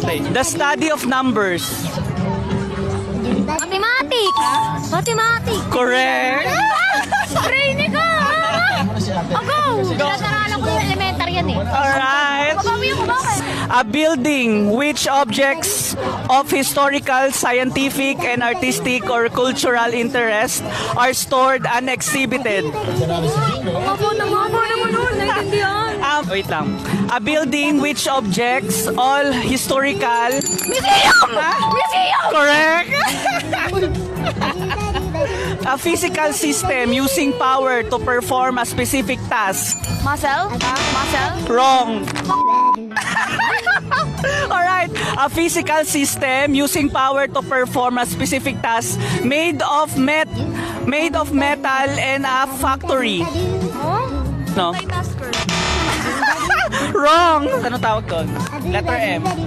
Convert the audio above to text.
The study of numbers. Mathematics! Mathematics! Correct. Training ka! Go! Pinag-aralan ko yung elementary yan eh. Alright. Babawi ko bakit? A building which objects of historical, scientific, and artistic or cultural interest are stored and exhibited. Mabo naman nun, naiintindihan. Wait lang. A building which objects all historical... Museum! Museum! Correct! A physical system using power to perform a specific task. Muscle? Muscle? Wrong. Alright. A physical system using power to perform a specific task made of metal and a factory. Oh? No? Multitasker. Wrong. Ano tawag doon? Letter M.